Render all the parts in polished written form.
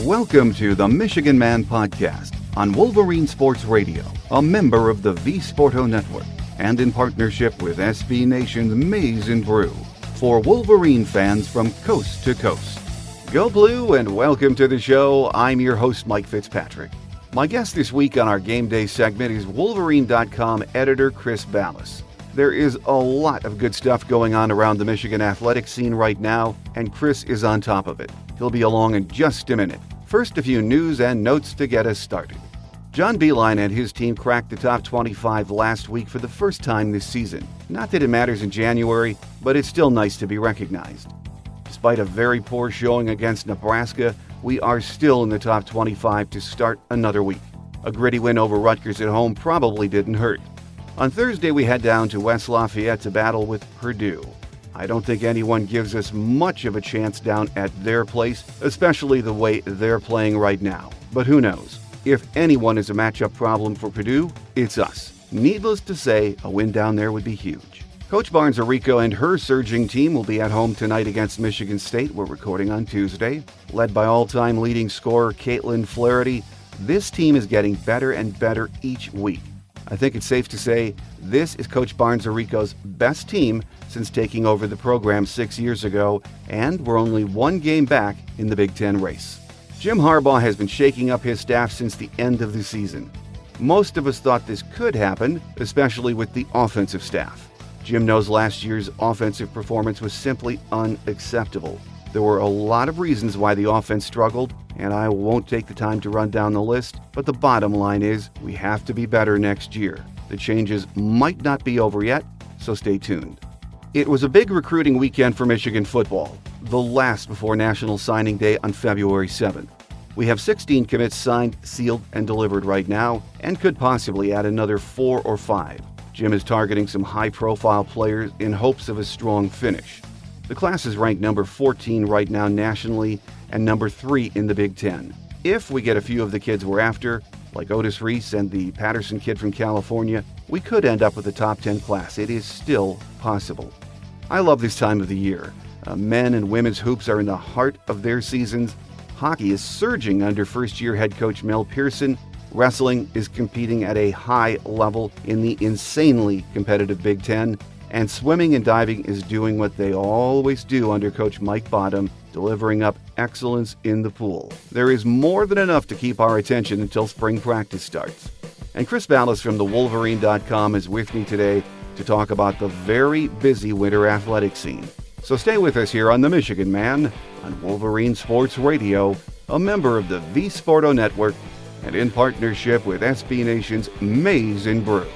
Welcome to the Michigan Man Podcast on Wolverine Sports Radio, a member of the V-Sporto Network, and in partnership with SB Nation's Maize and Brew, for Wolverine fans from coast to coast. Go Blue and welcome to the show. I'm your host, Mike Fitzpatrick. My guest this week on our Game Day segment is Wolverine.com editor Chris Balas. There is a lot of good stuff going on around the Michigan athletic scene right now, and Chris is on top of it. He'll be along in just a minute. First, a few news and notes to get us started. John Beilein and his team cracked the top 25 last week for the first time this season. Not that it matters in January, but it's still nice to be recognized. Despite a very poor showing against Nebraska, we are still in the top 25 to start another week. A gritty win over Rutgers at home probably didn't hurt. On Thursday, we head down to West Lafayette to battle with Purdue. I don't think anyone gives us much of a chance down at their place, especially the way they're playing right now. But who knows? If anyone is a matchup problem for Purdue, it's us. Needless to say, a win down there would be huge. Coach Barnes-Arico and her surging team will be at home tonight against Michigan State. We're recording on Tuesday. Led by all-time leading scorer Caitlin Flaherty, this team is getting better and better each week. I think it's safe to say this is Coach Barnes-Arico's best team since taking over the program 6 years ago, and we're only one game back in the Big Ten race. Jim Harbaugh has been shaking up his staff since the end of the season. Most of us thought this could happen, especially with the offensive staff. Jim knows last year's offensive performance was simply unacceptable. There were a lot of reasons why the offense struggled, and I won't take the time to run down the list, but the bottom line is we have to be better next year. The changes might not be over yet, so stay tuned. It was a big recruiting weekend for Michigan football, the last before National Signing Day on February 7th. We have 16 commits signed, sealed, and delivered right now, and could possibly add another 4 or 5. Jim is targeting some high-profile players in hopes of a strong finish. The class is ranked number 14 right now nationally and number 3 in the Big Ten. If we get a few of the kids we're after, like Otis Reese and the Patterson kid from California, we could end up with a top 10 class. It is still possible. I love this time of the year. Men and women's hoops are in the heart of their seasons. Hockey is surging under first-year head coach Mel Pearson. Wrestling is competing at a high level in the insanely competitive Big Ten. And swimming and diving is doing what they always do under Coach Mike Bottom, delivering up excellence in the pool. There is more than enough to keep our attention until spring practice starts. And Chris Balas from the Wolverine.com is with me today to talk about the very busy winter athletic scene. So stay with us here on The Michigan Man on Wolverine Sports Radio, a member of the V-Sporto Network, and in partnership with SB Nation's Maize and Brew.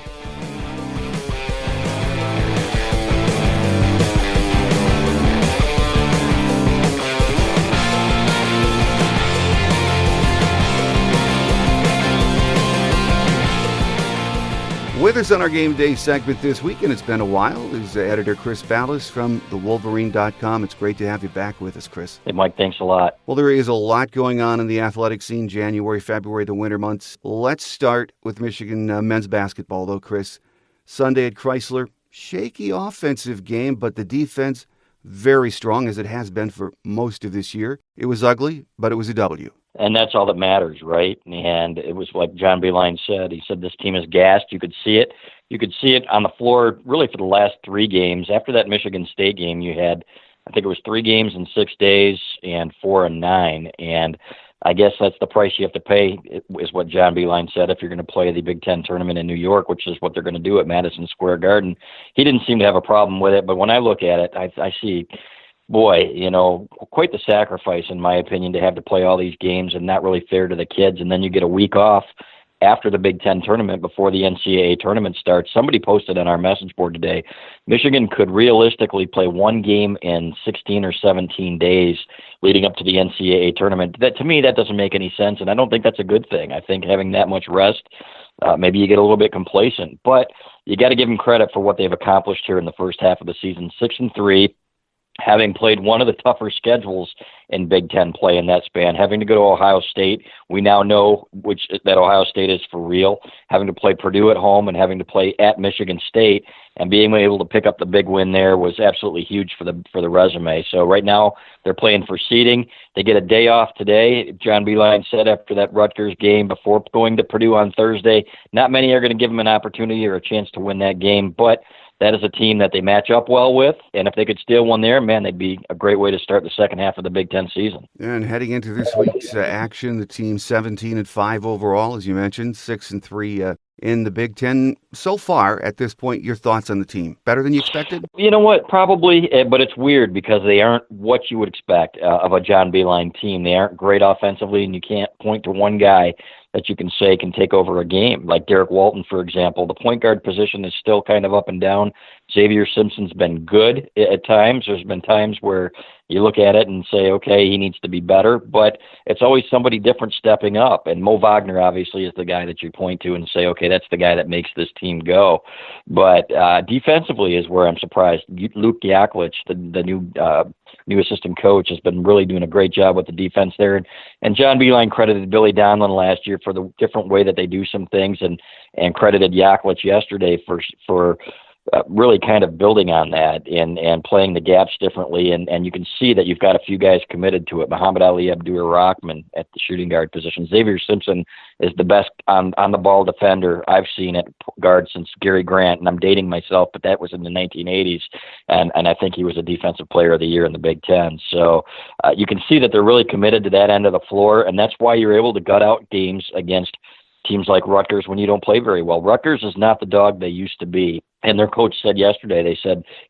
With us on our Game Day segment this week, and it's been a while, is editor Chris Balas from the Wolverine.com. It's great to have you back with us, Chris. Hey, Mike, thanks a lot. Well, there is a lot going on in the athletic scene, January, February, the winter months. Let's start with Michigan men's basketball, though, Chris. Sunday at Chrysler, shaky offensive game, but the defense very strong, as it has been for most of this year. It was ugly, but it was a W. And that's all that matters, right? And it was like John Beilein said. He said this team is gassed. You could see it. You could see it on the floor really for the last 3 games. After that Michigan State game, you had, I think it was 3 games in 6 days and 4 in 9. And I guess that's the price you have to pay, is what John Beilein said, if you're going to play the Big Ten tournament in New York, which is what they're going to do at Madison Square Garden. He didn't seem to have a problem with it. But when I look at it, I see, boy, quite the sacrifice, in my opinion, to have to play all these games and not really fair to the kids. And then you get a week off after the Big Ten tournament before the NCAA tournament starts. Somebody posted on our message board today, Michigan could realistically play 1 game in 16 or 17 days leading up to the NCAA tournament. That, to me, that doesn't make any sense, and I don't think that's a good thing. I think having that much rest, maybe you get a little bit complacent. But you got to give them credit for what they've accomplished here in the first half of the season. 6-3. Having played one of the tougher schedules in Big Ten play in that span. Having to go to Ohio State, we now know that Ohio State is for real. Having to play Purdue at home and having to play at Michigan State and being able to pick up the big win there was absolutely huge for the resume. So right now they're playing for seeding. They get a day off today. John Beilein said after that Rutgers game before going to Purdue on Thursday, not many are going to give them an opportunity or a chance to win that game, but that is a team that they match up well with, and if they could steal one there, man, they'd be a great way to start the second half of the Big Ten season. And heading into this week's action, the team 17-5 overall, as you mentioned, 6-3 in the Big Ten. So far, at this point, your thoughts on the team? Better than you expected? You know what? Probably, but it's weird because they aren't what you would expect of a John Beilein team. They aren't great offensively, and you can't point to one guy that you can say can take over a game. Like Derek Walton, for example. The point guard position is still kind of up and down. Xavier Simpson's been good at times. There's been times where you look at it and say, okay, he needs to be better, but it's always somebody different stepping up. And Mo Wagner obviously is the guy that you point to and say, okay, that's the guy that makes this team go. But defensively is where I'm surprised. Luke Yaklich, the new assistant coach, has been really doing a great job with the defense there. And John Beilein credited Billy Donlin last year for the different way that they do some things, and credited Yaklich yesterday for really kind of building on that and playing the gaps differently. And you can see that you've got a few guys committed to it. Muhammad Ali Abdur-Rahman at the shooting guard position. Xavier Simpson is the best on the ball defender I've seen at guard since Gary Grant. And I'm dating myself, but that was in the 1980s. And I think he was a defensive player of the year in the Big Ten. So you can see that they're really committed to that end of the floor. And that's why you're able to gut out games against teams like Rutgers when you don't play very well. Rutgers is not the dog they used to be. And their coach said yesterday,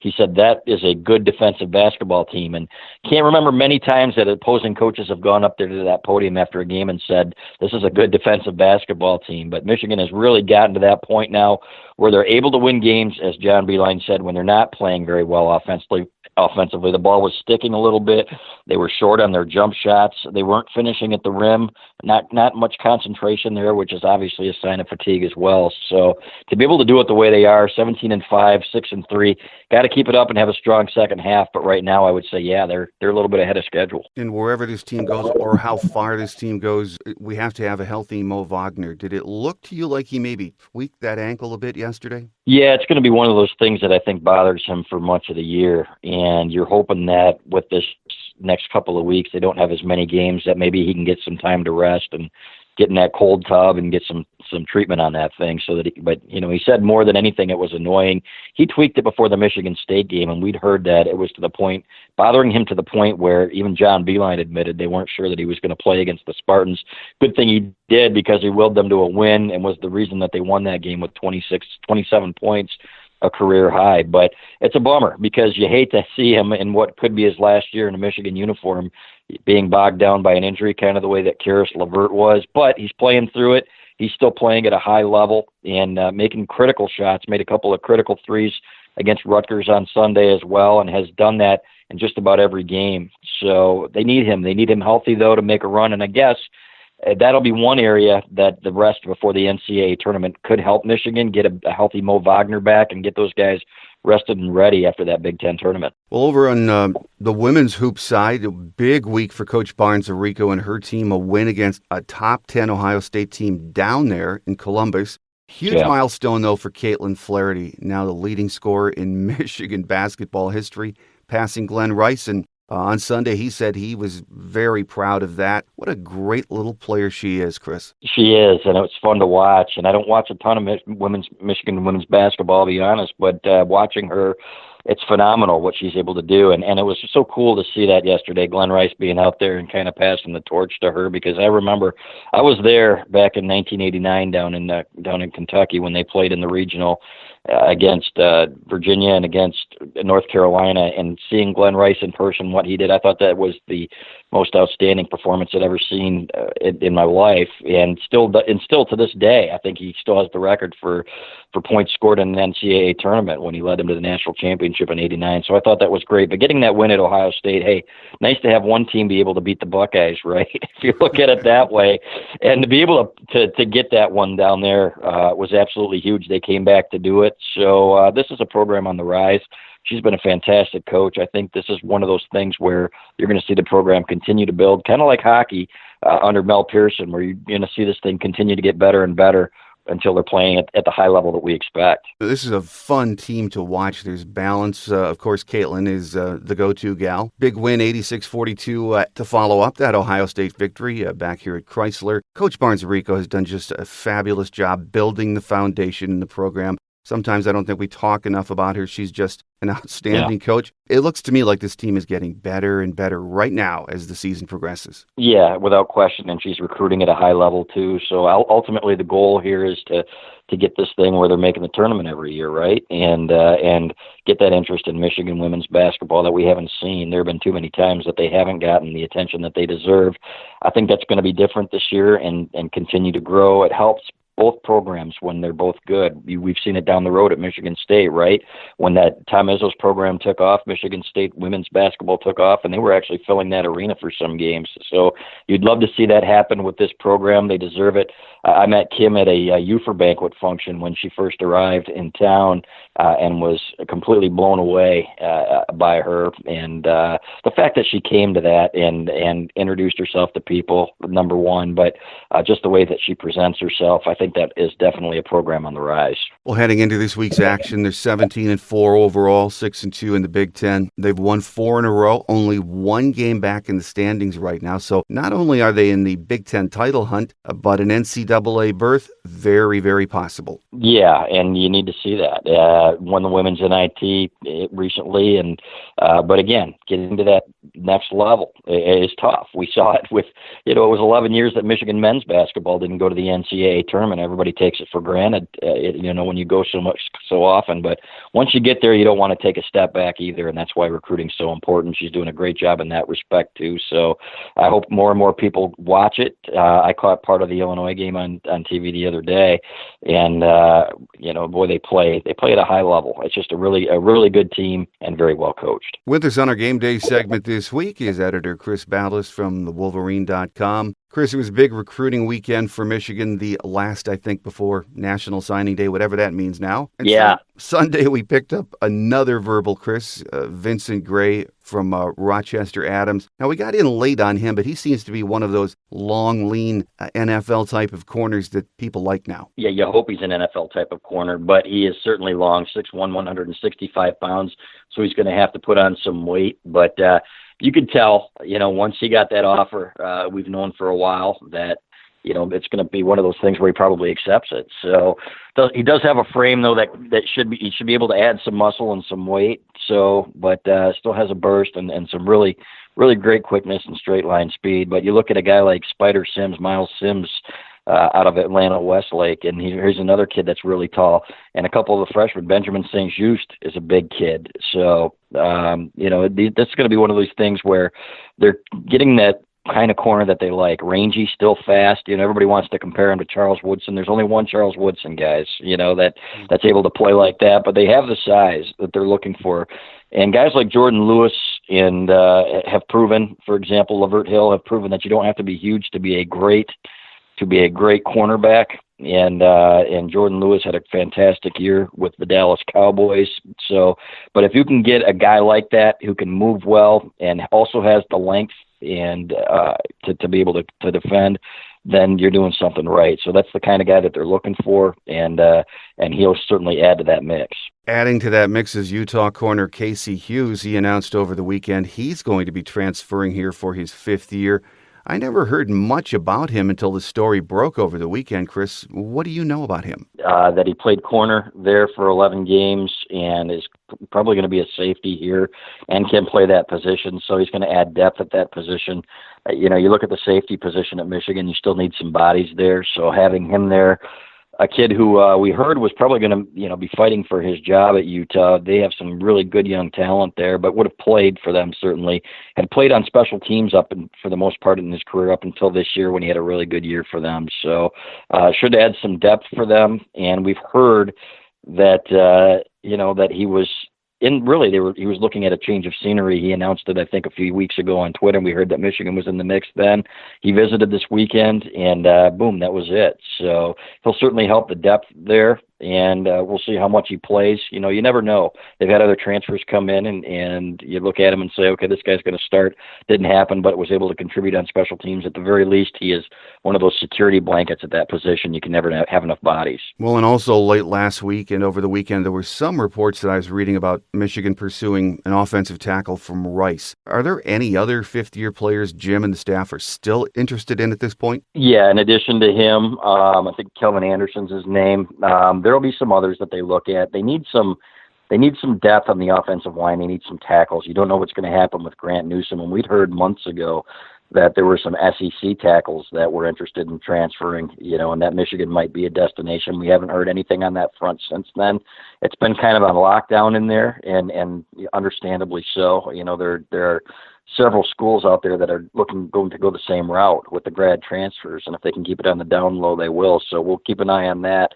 he said that is a good defensive basketball team. And can't remember many times that opposing coaches have gone up there to that podium after a game and said, this is a good defensive basketball team. But Michigan has really gotten to that point now where they're able to win games, as John Beilein said, when they're not playing very well offensively. The ball was sticking a little bit. They were short on their jump shots. They weren't finishing at the rim. Not much concentration there, which is obviously a sign of fatigue as well. So to be able to do it the way they are, 17-5, 6-3, got to keep it up and have a strong second half. But right now, I would say, yeah, they're a little bit ahead of schedule. And wherever this team goes, or how far this team goes, we have to have a healthy Mo Wagner. Did it look to you like he maybe tweaked that ankle a bit yesterday? Yeah, it's going to be one of those things that I think bothers him for much of the year. And you're hoping that with this next couple of weeks, they don't have as many games, that maybe he can get some time to rest and get in that cold tub and get some treatment on that thing. But he said more than anything, it was annoying. He tweaked it before the Michigan State game, and we'd heard that it was bothering him to the point where even John Beilein admitted they weren't sure that he was going to play against the Spartans. Good thing he did, because he willed them to a win and was the reason that they won that game with 27 points, a career high. But it's a bummer because you hate to see him in what could be his last year in a Michigan uniform being bogged down by an injury, kind of the way that Karis LeVert was. But he's playing through it. He's still playing at a high level and making critical shots, made a couple of critical threes against Rutgers on Sunday as well, and has done that in just about every game. So they need him. They need him healthy, though, to make a run. And I guess that'll be one area that the rest before the NCAA tournament could help Michigan get a healthy Mo Wagner back and get those guys rested and ready after that Big Ten tournament. Well, over on the women's hoop side, a big week for Coach Barnes-Arico and her team, a win against a top 10 Ohio State team down there in Columbus. Huge milestone, though, for Caitlin Flaherty, now the leading scorer in Michigan basketball history, passing Glenn Rice. And on Sunday, he said he was very proud of that. What a great little player she is, Chris. She is, and it's fun to watch. And I don't watch a ton of Michigan women's basketball, to be honest, but watching her, it's phenomenal what she's able to do. And it was just so cool to see that yesterday, Glenn Rice being out there and kind of passing the torch to her, because I remember I was there back in 1989 down in Kentucky when they played in the regional against Virginia and against North Carolina, and seeing Glenn Rice in person, what he did, I thought that was the most outstanding performance I'd ever seen in my life. And still to this day, I think he still has the record for points scored in an NCAA tournament when he led them to the national championship in '89. So I thought that was great. But getting that win at Ohio State, hey, nice to have one team be able to beat the Buckeyes, right? If you look at it that way, and to be able to get that one down there was absolutely huge. They came back to do it. it. So this is a program on the rise. She's been a fantastic coach. I think this is one of those things where you're going to see the program continue to build, kind of like hockey under Mel Pearson, where you're going to see this thing continue to get better and better until they're playing at the high level that we expect. This is a fun team to watch. There's balance. Of course, Caitlin is the go-to gal. Big win, 86-42 to follow up that Ohio State victory back here at Chrysler. Coach Barnes-Rico has done just a fabulous job building the foundation in the program. Sometimes I don't think we talk enough about her. She's just an outstanding coach. It looks to me like this team is getting better and better right now as the season progresses. Yeah, without question, and she's recruiting at a high level too. So ultimately the goal here is to get this thing where they're making the tournament every year, right? And get that interest in Michigan women's basketball that we haven't seen. There have been too many times that they haven't gotten the attention that they deserve. I think that's going to be different this year and continue to grow. It helps both programs when they're both good. We've seen it down the road at Michigan State, right? When that Tom Izzo's program took off, Michigan State women's basketball took off, and they were actually filling that arena for some games. So you'd love to see that happen with this program. They deserve it. I met Kim at a Ufer banquet function when she first arrived in town and was completely blown away by her. And the fact that she came to that and introduced herself to people, number one, but just the way that she presents herself, I think that is definitely a program on the rise. Well, heading into this week's action, they're 17-4 overall, 6-2 in the Big Ten. They've won 4 in a row, only one game back in the standings right now. So not only are they in the Big Ten title hunt, but an NCAA berth, very, very possible. Yeah, and you need to see that. Won the women's NIT recently, and but again, getting to that next level is tough. We saw it with, it was 11 years that Michigan men's basketball didn't go to the NCAA tournament. Everybody takes it for granted, when you go so often. But once you get there, you don't want to take a step back either, and that's why recruiting's so important. She's doing a great job in that respect too. So I hope more and more people watch it. I caught part of the Illinois game on TV the other day, and boy, they play at a high level. It's just a really good team and very well coached. With us on our Game Day segment this week is editor Chris Balas from thewolverine.com. Chris, it was a big recruiting weekend for Michigan, the last, I think, before National Signing Day, whatever that means now. And yeah. Sunday, we picked up another verbal, Chris, Vincent Gray from Rochester Adams. Now, we got in late on him, but he seems to be one of those long, lean NFL type of corners that people like now. Yeah, you hope he's an NFL type of corner, but he is certainly long, 6'1", 165 pounds, so he's going to have to put on some weight. But you could tell, once he got that offer, we've known for a while that, it's going to be one of those things where he probably accepts it. So he does have a frame, though, that he should be able to add some muscle and some weight. So, but still has a burst and some really, really great quickness and straight line speed. But you look at a guy like Spider Sims, Miles Sims, out of Atlanta Westlake, and here's another kid that's really tall. And a couple of the freshmen, Benjamin St. Just is a big kid. So, this is going to be one of those things where they're getting that kind of corner that they like. Rangy, still fast. Everybody wants to compare him to Charles Woodson. There's only one Charles Woodson, guys, that's able to play like that. But they have the size that they're looking for. And guys like Jordan Lewis and have proven, for example, Lavert Hill have proven that you don't have to be huge to be a great cornerback. And Jordan Lewis had a fantastic year with the Dallas Cowboys. So, but if you can get a guy like that who can move well and also has the length and to be able to defend, then you're doing something right. So that's the kind of guy that they're looking for, and he'll certainly add to that mix. Adding to that mix is Utah corner Casey Hughes. He announced over the weekend he's going to be transferring here for his 5th year. I never heard much about him until the story broke over the weekend. Chris, what do you know about him? That he played corner there for 11 games and is probably going to be a safety here and can play that position, so he's going to add depth at that position. You look at the safety position at Michigan, you still need some bodies there, so having him there, a kid who we heard was probably going to be fighting for his job at Utah. They have some really good young talent there, but would have played for them certainly. Had played on special teams for the most part in his career up until this year when he had a really good year for them. So should add some depth for them. And we've heard that that he was he was looking at a change of scenery. He announced it, I think, a few weeks ago on Twitter, and we heard that Michigan was in the mix then. He visited this weekend, and boom, that was it. So he'll certainly help the depth there and we'll see how much he plays. You know, you never know. They've had other transfers come in, and you look at him and say, okay, this guy's going to start. Didn't happen, but was able to contribute on special teams. At the very least, he is one of those security blankets at that position. You can never have enough bodies. Well, and also late last week and over the weekend, there were some reports that I was reading about Michigan pursuing an offensive tackle from Rice. Are there any other fifth-year players Jim and the staff are still interested in at this point? Yeah, in addition to him, I think Kelvin Anderson's his name. There will be some others that they look at. They need some depth on the offensive line. They need some tackles. You don't know what's going to happen with Grant Newsome. And we'd heard months ago that there were some SEC tackles that were interested in transferring, you know, and that Michigan might be a destination. We haven't heard anything on that front since then. It's been kind of on lockdown in there, and understandably so. You know, there are several schools out there that are going to go the same route with the grad transfers, and if they can keep it on the down low, they will. So we'll keep an eye on that.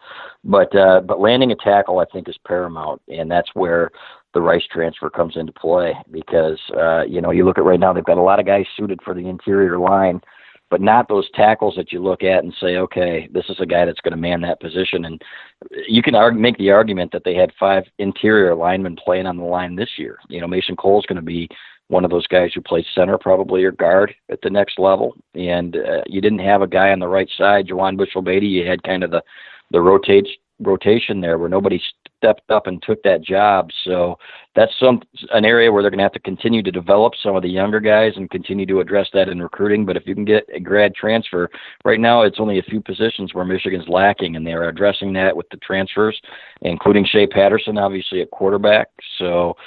But landing a tackle, I think, is paramount, and that's where the Rice transfer comes into play because, you know, you look at right now, they've got a lot of guys suited for the interior line, but not those tackles that you look at and say, okay, this is a guy that's going to man that position. And you can make the argument that they had 5 interior linemen playing on the line this year. You know, Mason Cole's going to be one of those guys who plays center probably or guard at the next level. And you didn't have a guy on the right side, Jawan Bushell-Beatty. You had kind of the rotation there where nobody stepped up and took that job. So that's an area where they're going to have to continue to develop some of the younger guys and continue to address that in recruiting. But if you can get a grad transfer, right now it's only a few positions where Michigan's lacking, and they're addressing that with the transfers, including Shea Patterson, obviously at quarterback. So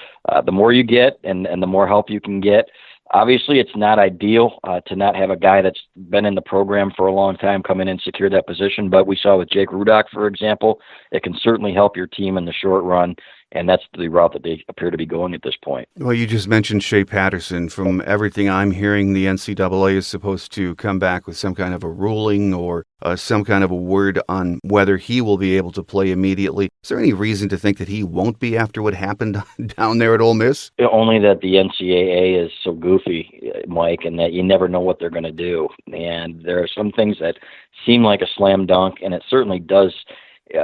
the more you get and the more help you can get, obviously, it's not ideal to not have a guy that's been in the program for a long time come in and secure that position. But we saw with Jake Rudock, for example, it can certainly help your team in the short run. And that's the route that they appear to be going at this point. Well, you just mentioned Shea Patterson. From everything I'm hearing, the NCAA is supposed to come back with some kind of a ruling or some kind of a word on whether he will be able to play immediately. Is there any reason to think that he won't be after what happened down there at Ole Miss? Only that the NCAA is so goofy, Mike, and that you never know what they're going to do. And there are some things that seem like a slam dunk, and it certainly does.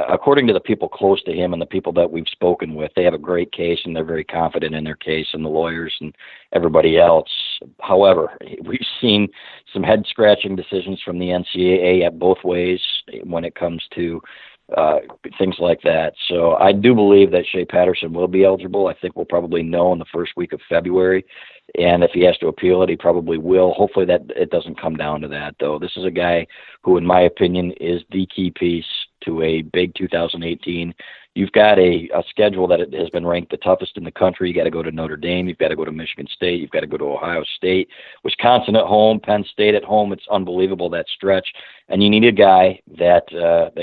According to the people close to him and the people that we've spoken with, they have a great case and they're very confident in their case, and the lawyers and everybody else. However, we've seen some head-scratching decisions from the NCAA at both ways when it comes to things like that. So I do believe that Shea Patterson will be eligible. I think we'll probably know in the first week of February. And if he has to appeal it, he probably will. Hopefully that it doesn't come down to that, though. This is a guy who, in my opinion, is the key piece to a big 2018. You've got a schedule that has been ranked the toughest in the country. You got to go to Notre Dame. You've got to go to Michigan State. You've got to go to Ohio State, Wisconsin at home, Penn State at home. It's unbelievable, that stretch. And you need a guy that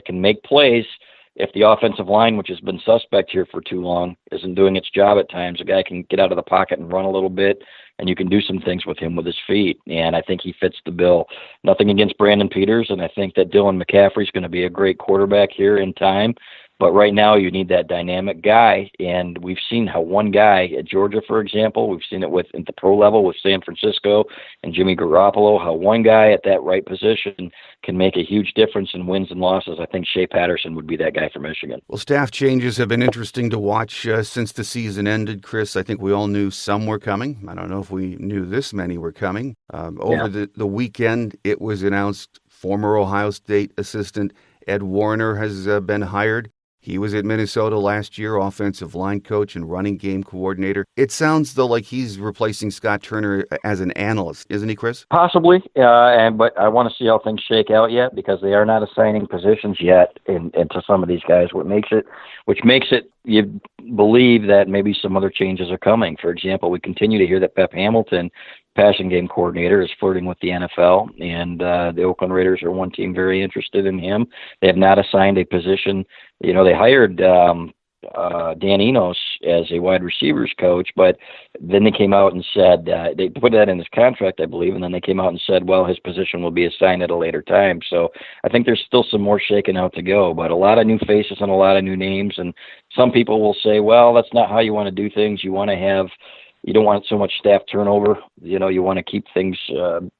can make plays. If the offensive line, which has been suspect here for too long, isn't doing its job at times, a guy can get out of the pocket and run a little bit, and you can do some things with him with his feet. And I think he fits the bill. Nothing against Brandon Peters, and I think that Dylan McCaffrey's going to be a great quarterback here in time. But right now you need that dynamic guy, and we've seen how one guy at Georgia, for example, we've seen it at the pro level with San Francisco and Jimmy Garoppolo, how one guy at that right position can make a huge difference in wins and losses. I think Shea Patterson would be that guy for Michigan. Well, staff changes have been interesting to watch since the season ended, Chris. I think we all knew some were coming. I don't know if we knew this many were coming. Over the weekend, it was announced former Ohio State assistant Ed Warner has been hired. He was at Minnesota last year, offensive line coach and running game coordinator. It sounds, though, like he's replacing Scott Turner as an analyst, isn't he, Chris? Possibly, but I want to see how things shake out yet, because they are not assigning positions yet into some of these guys, which makes it you believe that maybe some other changes are coming. For example, we continue to hear that Pep Hamilton, passing game coordinator, is flirting with the NFL, and the Oakland Raiders are one team very interested in him. They have not assigned a position. You know, they hired Dan Enos as a wide receivers coach, but then they came out and said, they put that in his contract, I believe, and then they came out and said, well, his position will be assigned at a later time. So I think there's still some more shaking out to go, but a lot of new faces and a lot of new names, and some people will say, well, that's not how you want to do things. You don't want so much staff turnover. You know, you want to keep things the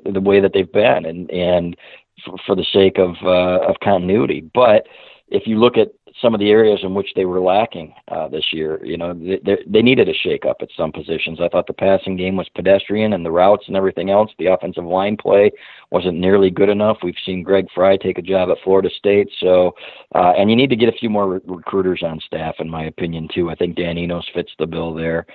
way that they've been, and for the sake of continuity. But if you look at some of the areas in which they were lacking this year, they needed a shake-up at some positions. I thought the passing game was pedestrian, and the routes and everything else. The offensive line play wasn't nearly good enough. We've seen Greg Fry take a job at Florida State. So, and you need to get a few more recruiters on staff, in my opinion, too. I think Dan Enos fits the bill there.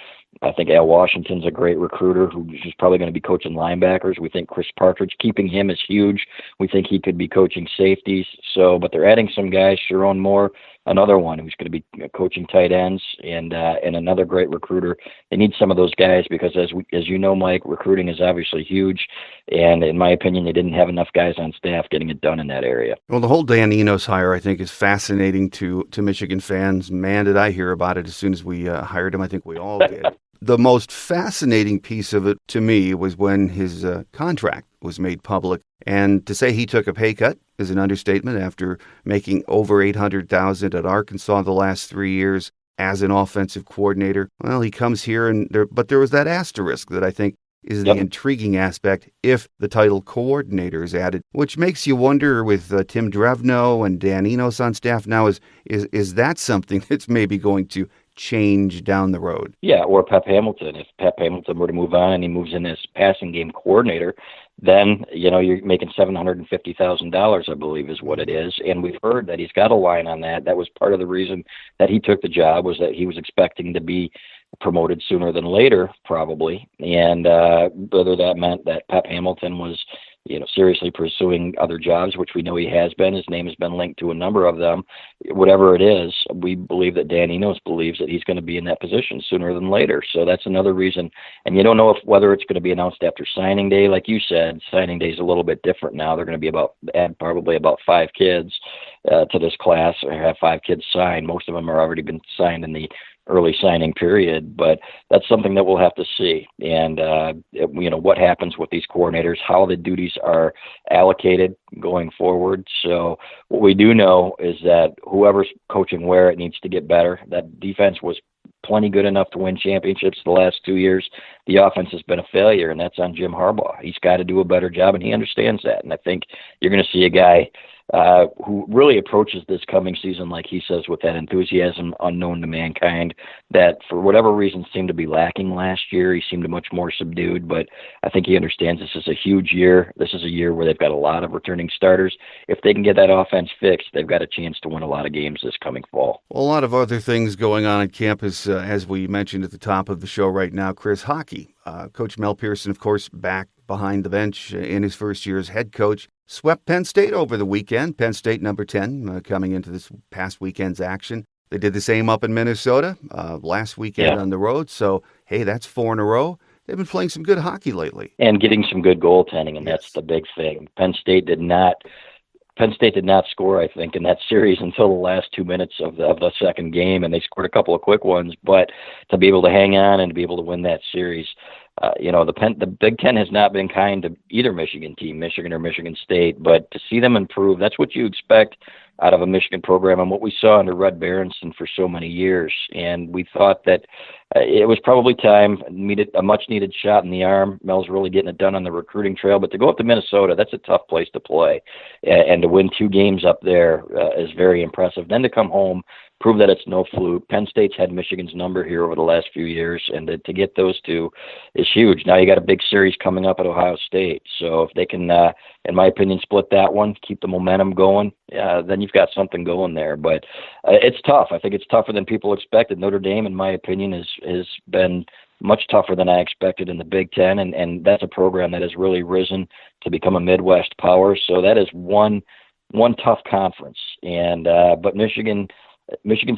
I think Al Washington's a great recruiter who's probably going to be coaching linebackers. We think Chris Partridge, keeping him is huge. We think he could be coaching safeties. So, but they're adding some guys, Sharon Moore, another one who's going to be coaching tight ends, and another great recruiter. They need some of those guys because, as you know, Mike, recruiting is obviously huge. And in my opinion, they didn't have enough guys on staff getting it done in that area. Well, the whole Dan Enos hire, I think, is fascinating to Michigan fans. Man, did I hear about it as soon as we hired him. I think we all did. The most fascinating piece of it to me was when his contract was made public. And to say he took a pay cut is an understatement after making over $800,000 at Arkansas the last 3 years as an offensive coordinator. Well, he comes here, but there was that asterisk that I think is the intriguing aspect if the title coordinator is added, which makes you wonder with Tim Drevno and Dan Enos on staff now, is that something that's maybe going to change down the road? Yeah, or Pep Hamilton. If Pep Hamilton were to move on and he moves in as passing game coordinator, then, you're making $750,000, I believe is what it is. And we've heard that he's got a line on that. That was part of the reason that he took the job, was that he was expecting to be promoted sooner than later, probably. And whether that meant that Pep Hamilton was, seriously pursuing other jobs, which we know he has been. His name has been linked to a number of them. Whatever it is, we believe that Dan Enos believes that he's going to be in that position sooner than later. So that's another reason. And you don't know whether it's going to be announced after signing day. Like you said, signing day is a little bit different now. They're going to be probably about 5 kids to this class, or have 5 kids signed. Most of them are already been signed in the early signing period, but that's something that we'll have to see. And, what happens with these coordinators, how the duties are allocated going forward. So what we do know is that whoever's coaching where, it needs to get better. That defense was plenty good enough to win championships the last 2 years. The offense has been a failure, and that's on Jim Harbaugh. He's got to do a better job, and he understands that. And I think you're going to see a guy who really approaches this coming season, like he says, with that enthusiasm unknown to mankind, that for whatever reason seemed to be lacking last year. He seemed much more subdued, but I think he understands this is a huge year. This is a year where they've got a lot of returning starters. If they can get that offense fixed, they've got a chance to win a lot of games this coming fall. Well, a lot of other things going on campus, as we mentioned at the top of the show right now. Chris, hockey. Coach Mel Pearson, of course, back behind the bench in his first year as head coach. Swept Penn State over the weekend. Penn State number 10 coming into this past weekend's action. They did the same up in Minnesota last weekend on the road. So, hey, that's 4 in a row. They've been playing some good hockey lately. And getting some good goaltending, and that's the big thing. Penn State did not score, I think, in that series until the last 2 minutes of the second game, and they scored a couple of quick ones. But to be able to hang on and to be able to win that series, the Big Ten has not been kind to either Michigan team, Michigan or Michigan State. But to see them improve, that's what you expect out of a Michigan program, and what we saw under Red Berenson for so many years. And we thought that it was probably time, needed a much-needed shot in the arm. Mel's really getting it done on the recruiting trail. But to go up to Minnesota, that's a tough place to play. And to win 2 games up there is very impressive. Then to come home, prove that it's no fluke. Penn State's had Michigan's number here over the last few years, and to get those 2 is huge. Now you got a big series coming up at Ohio State. So if they can, in my opinion, split that one, keep the momentum going, then you've got something going there. But it's tough. I think it's tougher than people expected. Notre Dame, in my opinion, has been much tougher than I expected in the Big Ten, and that's a program that has really risen to become a Midwest power. So that is one tough conference. And but Michigan's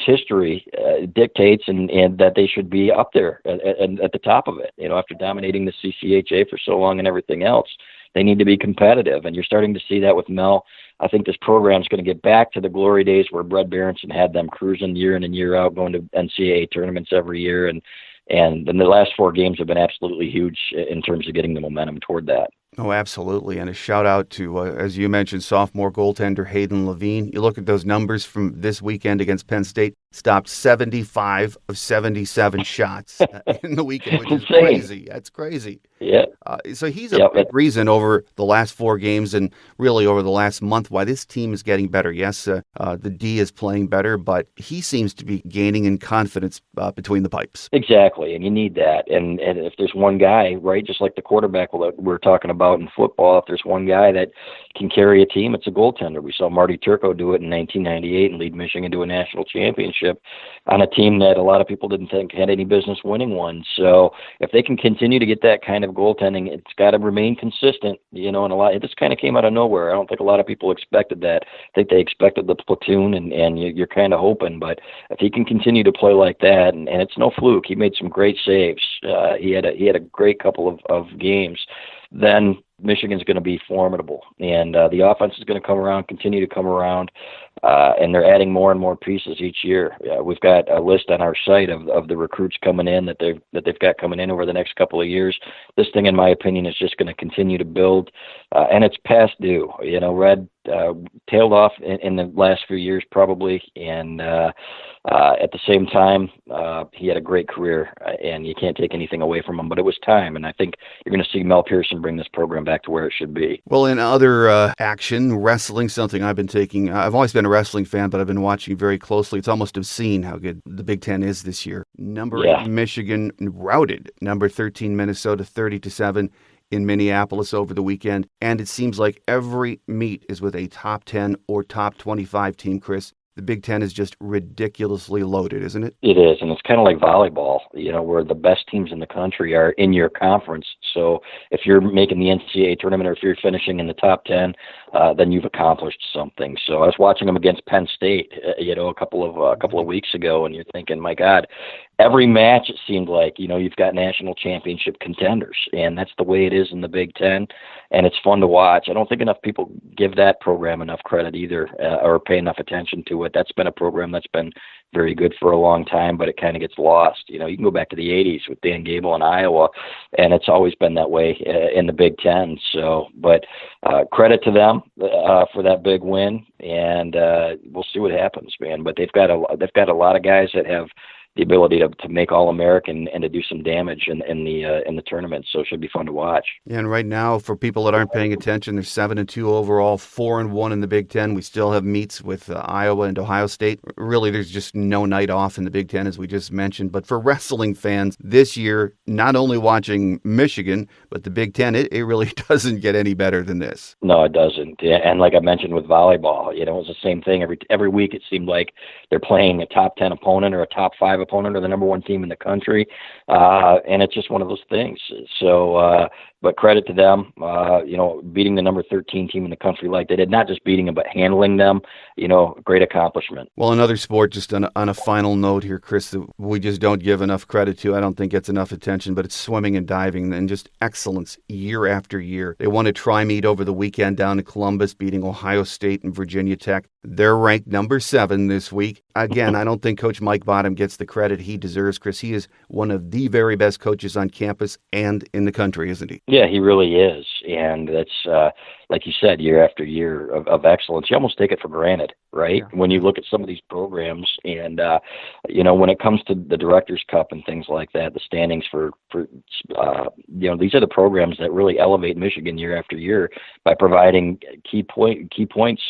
history dictates and that they should be up there at the top of it. After dominating the CCHA for so long and everything else, they need to be competitive, and you're starting to see that with Mel. I think this program is going to get back to the glory days where Brett Berenson had them cruising year in and year out, going to NCAA tournaments every year, and then the last 4 games have been absolutely huge in terms of getting the momentum toward that. Oh, absolutely. And a shout out to, as you mentioned, sophomore goaltender Hayden Levine. You look at those numbers from this weekend against Penn State, stopped 75 of 77 shots in the weekend, which is Insane. crazy. That's crazy. Yeah. So he's a big reason over the last 4 games and really over the last month why this team is getting better. Yes, the D is playing better, but he seems to be gaining in confidence between the pipes. Exactly, and you need that. And if there's one guy, right, just like the quarterback that we're talking about in football, if there's one guy that can carry a team, it's a goaltender. We saw Marty Turco do it in 1998 and lead Michigan to a national championship on a team that a lot of people didn't think had any business winning one. So if they can continue to get that kind of goaltending, it's got to remain consistent, and it just kind of came out of nowhere. I don't think a lot of people expected that. I think they expected the platoon, and you're kind of hoping. But if he can continue to play like that, and it's no fluke, he made some great saves. He had a great couple of games. Then Michigan's going to be formidable, and the offense is going to continue to come around, and they're adding more and more pieces each year. We've got a list on our site of the recruits coming in that they've got coming in over the next couple of years. This thing, in my opinion, is just going to continue to build, and it's past due. Red tailed off in the last few years probably, and at the same time, he had a great career, and you can't take anything away from him. But it was time, and I think you're going to see Mel Pearson bring this program back to where it should be. Well, in other action, wrestling, something I've been taking. I've always been a wrestling fan, but I've been watching very closely. It's almost obscene how good the Big Ten is this year. Number 8 Michigan routed number 13 Minnesota 30-7 in Minneapolis over the weekend, and it seems like every meet is with a top 10 or top 25 team, Chris. The Big Ten is just ridiculously loaded, isn't it? It is, and it's kind of like volleyball, where the best teams in the country are in your conference. So if you're making the NCAA tournament or if you're finishing in the top 10, then you've accomplished something. So I was watching them against Penn State, a couple of weeks ago, and you're thinking, my God, every match it seemed like, you've got national championship contenders, and that's the way it is in the Big Ten, and it's fun to watch. I don't think enough people give that program enough credit either, or pay enough attention to it. That's been a program that's been very good for a long time, but it kind of gets lost. You can go back to the 80s with Dan Gable in Iowa, and it's always been that way in the Big Ten. So, but credit to them for that big win, and we'll see what happens, man. But they've got a lot of guys that have the ability to make All-American and to do some damage in the tournament. So it should be fun to watch. Yeah, and right now, for people that aren't paying attention, they're 7-2 overall, 4-1 in the Big Ten. We still have meets with Iowa and Ohio State. Really, there's just no night off in the Big Ten, as we just mentioned. But for wrestling fans this year, not only watching Michigan, but the Big Ten, it really doesn't get any better than this. No, it doesn't. And like I mentioned with volleyball, it was the same thing. Every week it seemed like they're playing a top 10 opponent or a top 5 opponent or the number 1 team in the country, and it's just one of those things. So, but credit to them, beating the number 13 team in the country like they did, not just beating them, but handling them, great accomplishment. Well, another sport, just on a final note here, Chris, that we just don't give enough credit to, I don't think gets enough attention, but it's swimming and diving, and just excellence year after year. They won a tri-meet over the weekend down in Columbus, beating Ohio State and Virginia Tech. They're ranked number 7 this week. Again, I don't think Coach Mike Bottom gets the credit he deserves, Chris. He is one of the very best coaches on campus and in the country, isn't he? Yeah, he really is. And that's, like you said, year after year of excellence. You almost take it for granted, right? Yeah. When you look at some of these programs and, when it comes to the Directors' Cup and things like that, the standings for these are the programs that really elevate Michigan year after year by providing key points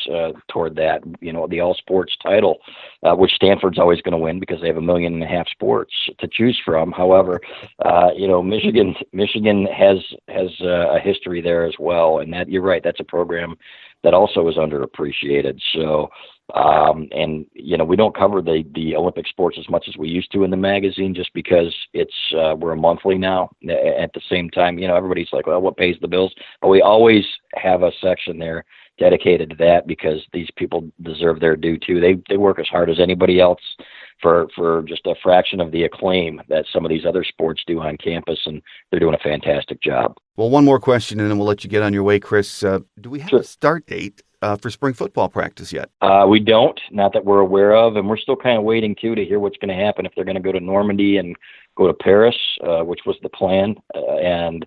toward that, the all-sports title, which Stanford's always going to win because they have 1.5 million sports to choose from. However, Michigan has a history there as well, and that, you're right, that's a program that also is underappreciated. So, we don't cover the Olympic sports as much as we used to in the magazine, just because we're a monthly now. At the same time, everybody's like, well, what pays the bills? But we always have a section there dedicated to that because these people deserve their due too. They work as hard as anybody else for just a fraction of the acclaim that some of these other sports do on campus, and they're doing a fantastic job. Well, one more question, and then we'll let you get on your way, Chris. Do we have a start date for spring football practice yet? We don't, not that we're aware of, and we're still kind of waiting, too, to hear what's going to happen, if they're going to go to Normandy and go to Paris, which was the plan, and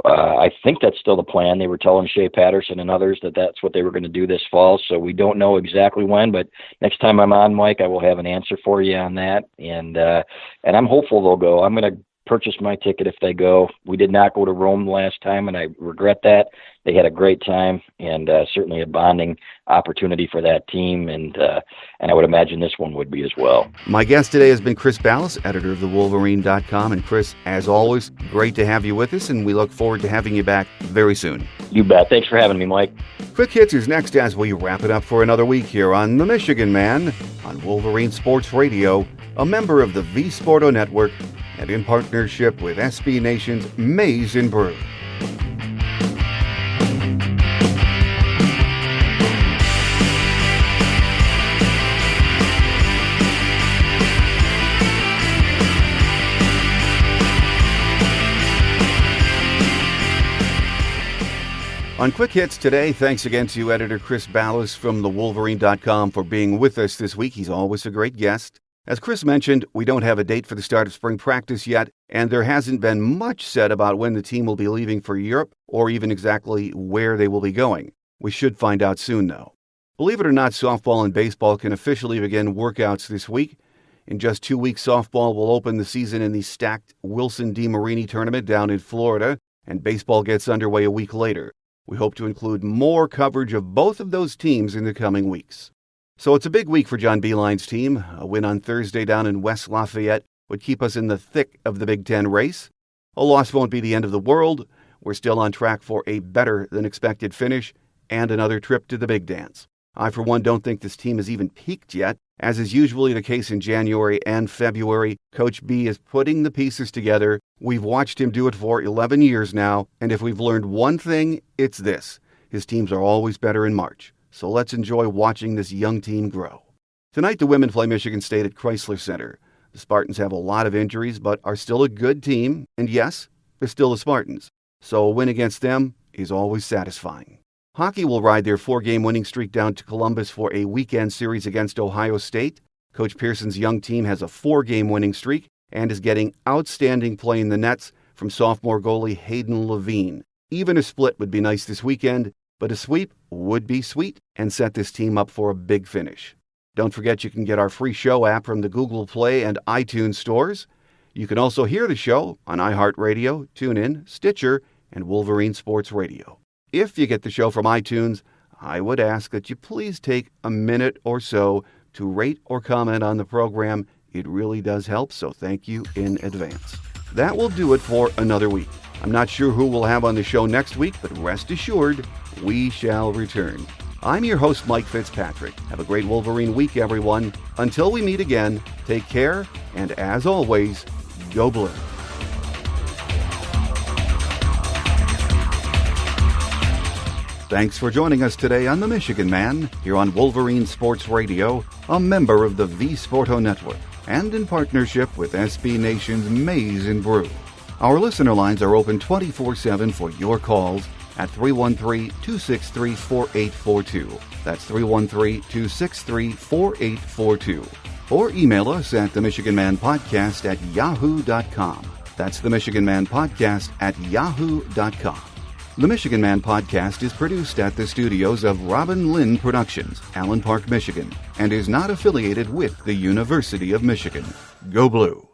I think that's still the plan. They were telling Shea Patterson and others that that's what they were going to do this fall. So we don't know exactly when, but next time I'm on, Mike, I will have an answer for you on that. And I'm hopeful they'll go. I'm going to purchase my ticket if they go. We did not go to Rome last time, and I regret that. They had a great time, and certainly a bonding opportunity for that team, and I would imagine this one would be as well. My guest today has been Chris Balas, editor of thewolverine.com. And Chris, as always, great to have you with us, and we look forward to having you back very soon. You bet. Thanks for having me, Mike. Quick Hits is next as we wrap it up for another week here on The Michigan Man on Wolverine Sports Radio, a member of the V Sporto Network, and in partnership with SB Nation's Maize and Brew. On Quick Hits today, thanks again to editor Chris Balas from thewolverine.com for being with us this week. He's always a great guest. As Chris mentioned, we don't have a date for the start of spring practice yet, and there hasn't been much said about when the team will be leaving for Europe or even exactly where they will be going. We should find out soon, though. Believe it or not, softball and baseball can officially begin workouts this week. In just 2 weeks, softball will open the season in the stacked Wilson D. Marini tournament down in Florida, and baseball gets underway a week later. We hope to include more coverage of both of those teams in the coming weeks. So it's a big week for John Beilein's team. A win on Thursday down in West Lafayette would keep us in the thick of the Big Ten race. A loss won't be the end of the world. We're still on track for a better-than-expected finish and another trip to the Big Dance. I, for one, don't think this team has even peaked yet. As is usually the case in January and February, Coach B is putting the pieces together. We've watched him do it for 11 years now, and if we've learned one thing, it's this. His teams are always better in March. So let's enjoy watching this young team grow. Tonight, the women play Michigan State at Chrysler Center. The Spartans have a lot of injuries, but are still a good team, and yes, they're still the Spartans. So a win against them is always satisfying. Hockey will ride their 4-game winning streak down to Columbus for a weekend series against Ohio State. Coach Pearson's young team has a 4-game winning streak and is getting outstanding play in the nets from sophomore goalie Hayden Levine. Even a split would be nice this weekend, but a sweep would be sweet and set this team up for a big finish. Don't forget you can get our free show app from the Google Play and iTunes stores. You can also hear the show on iHeartRadio, TuneIn, Stitcher, and Wolverine Sports Radio. If you get the show from iTunes, I would ask that you please take a minute or so to rate or comment on the program. It really does help, so thank you in advance. That will do it for another week. I'm not sure who we'll have on the show next week, but rest assured, we shall return. I'm your host, Mike Fitzpatrick. Have a great Wolverine week, everyone. Until we meet again, take care, and as always, go blue. Thanks for joining us today on The Michigan Man, here on Wolverine Sports Radio, a member of the V Sporto Network, and in partnership with SB Nation's Maize and Brew. Our listener lines are open 24/7 for your calls at 313-263-4842. That's 313-263-4842. Or email us at themichiganmanpodcast@yahoo.com. That's themichiganmanpodcast@yahoo.com. The Michigan Man Podcast is produced at the studios of Robin Lynn Productions, Allen Park, Michigan, and is not affiliated with the University of Michigan. Go Blue!